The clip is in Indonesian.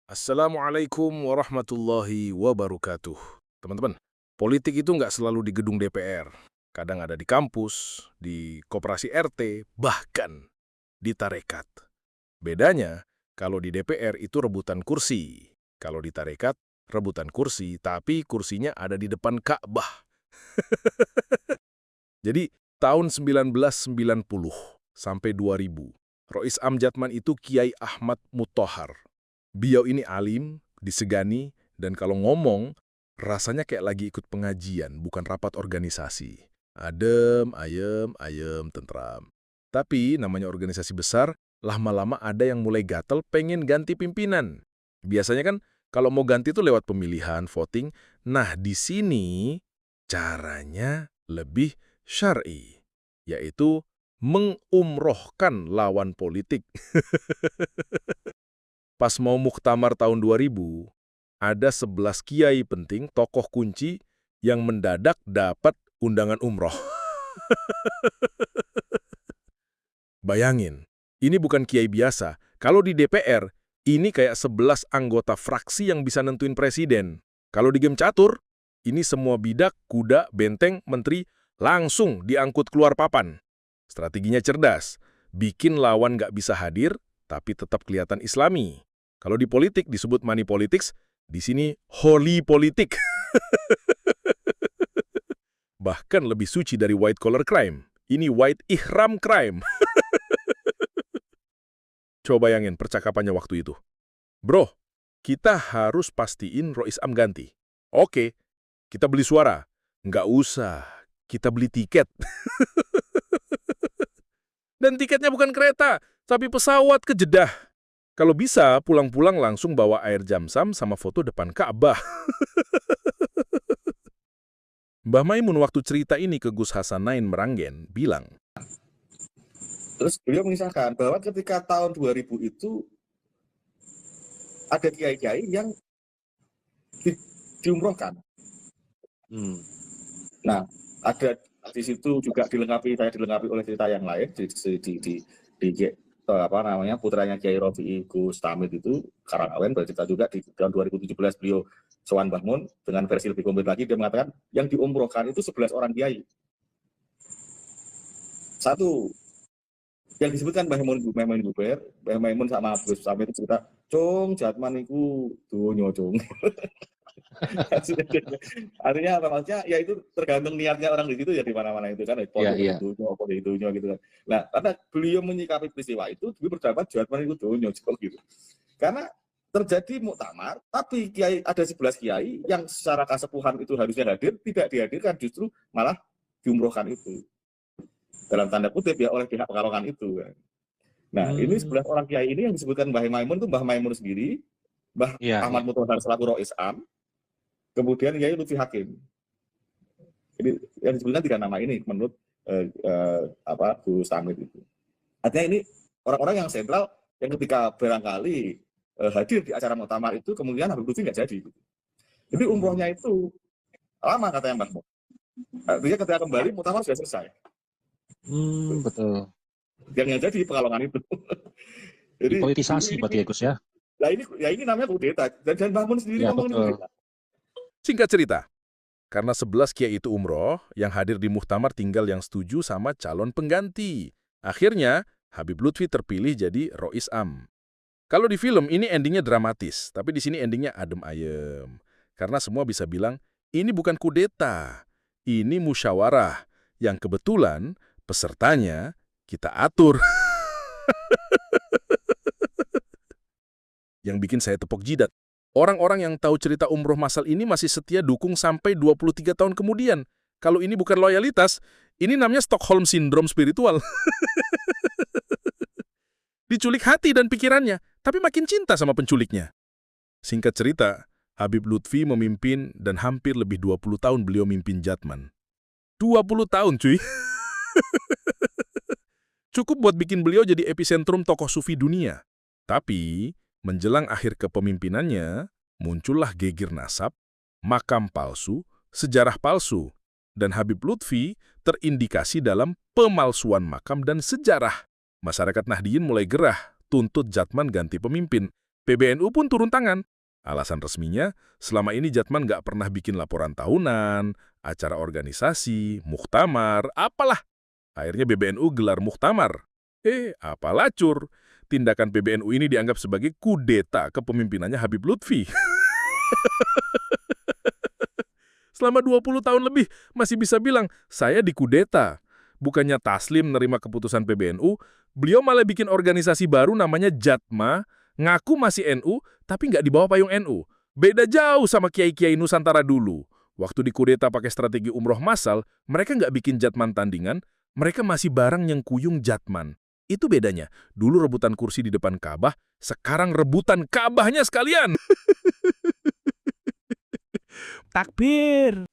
Assalamualaikum warahmatullahi wabarakatuh. Teman-teman, politik itu nggak selalu di gedung DPR. Kadang ada di kampus, di koperasi RT, bahkan di tarekat. Bedanya, kalau di DPR itu rebutan kursi. Kalau di tarekat, rebutan kursi, tapi kursinya ada di depan Ka'bah. Jadi, tahun 1990 sampai 2000, Rois Am Jatman itu Kiai Ahmad Muthohar. Beliau ini alim, disegani, dan kalau ngomong, rasanya kayak lagi ikut pengajian, bukan rapat organisasi. Adem, ayem, ayem, tentram. Tapi namanya organisasi besar, lama-lama ada yang mulai gatel pengen ganti pimpinan. Biasanya kan kalau mau ganti itu lewat pemilihan, voting. Nah, di sini caranya lebih syar'i, yaitu mengumrohkan lawan politik. Pas mau muktamar tahun 2000, ada 11 kiai penting, tokoh kunci, yang mendadak dapat undangan umroh. Bayangin, ini bukan kiai biasa. Kalau di DPR, ini kayak 11 anggota fraksi yang bisa nentuin presiden. Kalau di game catur, ini semua bidak, kuda, benteng, menteri, langsung diangkut keluar papan. Strateginya cerdas, bikin lawan nggak bisa hadir, tapi tetap kelihatan islami. Kalau di politik disebut money politics, di sini holy politik. Bahkan lebih suci dari white collar crime. Ini white ihram crime. Coba bayangin percakapannya waktu itu. Bro, kita harus pastiin Rois Am ganti. Oke, kita beli suara. Nggak usah, kita beli tiket. Dan tiketnya bukan kereta, tapi pesawat ke Jeddah. Kalau bisa, pulang-pulang langsung bawa air Zamzam sama foto depan Ka'bah. Mbah Maimun waktu cerita ini ke Gus Hasanain Meranggen bilang, terus beliau mengisahkan bahwa ketika tahun 2000 itu ada kiai-kiai yang diumrohkan. Nah, ada di situ juga saya dilengkapi oleh cerita yang lain putranya Kiai Rofi'i Gus Tamid itu Karangawen bercerita juga di tahun 2017 beliau sowan Mbah Mun dengan versi lebih komplit lagi, dia mengatakan yang diumrohkan itu 11 orang kiai. Satu yang disebutkan Mbah Maimun Zubair, Mbah Maimun sama Gus Tamid itu cerita, "Cung, Jatman iku donya, Cung." Artinya apa, maksudnya ya itu tergantung niatnya orang di situ ya, di mana-mana itu kan dunia gitu kan. Nah, karena beliau menyikapi peristiwa itu, beliau berpendapat Jatman itu dunia gitu. Karena terjadi muktamar, tapi kiai ada 11 kiai yang secara kasepuhan itu harusnya hadir, tidak dihadirkan, justru malah diumrohkan itu. Dalam tanda kutip ya oleh pihak pekalongan itu kan. Nah, ini 11 orang kiai ini yang disebutkan Mbah Maimun itu Mbah Maimun sendiri, Mbah Ahmad Muthohar selaku Rois Am, kemudian Yai Lutfi Hakim. Jadi yang disebutkan 3 nama ini menurut Gus Tamid itu. Artinya ini orang-orang yang sentral yang ketika barangkali hadir di acara muktamar itu kemudian Habib Lutfi nggak jadi. Jadi umrohnya itu lama katanya Mbah Mun. Artinya ketika kembali muktamar sudah selesai. Betul. Yang jadi pekalongan itu. Jadi politisasi berarti ya Gus ya. Nah ini namanya kudeta, dan Mbah Mun sendiri ngomong ini kudeta. Singkat cerita, karena 11 kiai itu umroh, yang hadir di muktamar tinggal yang setuju sama calon pengganti. Akhirnya, Habib Lutfi terpilih jadi Rois Am. Kalau di film ini endingnya dramatis, tapi di sini endingnya adem ayem. Karena semua bisa bilang, ini bukan kudeta, ini musyawarah, yang kebetulan pesertanya kita atur. Yang bikin saya tepok jidat. Orang-orang yang tahu cerita umroh masal ini masih setia dukung sampai 23 tahun kemudian. Kalau ini bukan loyalitas, ini namanya Stockholm Syndrome spiritual. Diculik hati dan pikirannya, tapi makin cinta sama penculiknya. Singkat cerita, Habib Lutfi memimpin dan hampir lebih 20 tahun beliau mimpin Jatman. 20 tahun cuy. Cukup buat bikin beliau jadi epicentrum tokoh sufi dunia. Tapi, menjelang akhir kepemimpinannya, muncullah geger nasab, makam palsu, sejarah palsu, dan Habib Lutfi terindikasi dalam pemalsuan makam dan sejarah. Masyarakat Nahdliyin mulai gerah, tuntut Jatman ganti pemimpin. PBNU pun turun tangan. Alasan resminya, selama ini Jatman nggak pernah bikin laporan tahunan, acara organisasi, muktamar, apalah. Akhirnya PBNU gelar muktamar. Apalah cur. Tindakan PBNU ini dianggap sebagai kudeta kepemimpinannya Habib Lutfi. Selama 20 tahun lebih masih bisa bilang, saya dikudeta. Bukannya taslim nerima keputusan PBNU, beliau malah bikin organisasi baru namanya Jatma, ngaku masih NU, tapi nggak di bawah payung NU. Beda jauh sama kiai-kiai Nusantara dulu. Waktu dikudeta pakai strategi umroh massal, mereka nggak bikin Jatman tandingan, mereka masih bareng yang kuyung Jatman. Itu bedanya. Dulu rebutan kursi di depan Ka'bah, sekarang rebutan Ka'bahnya sekalian. Takbir.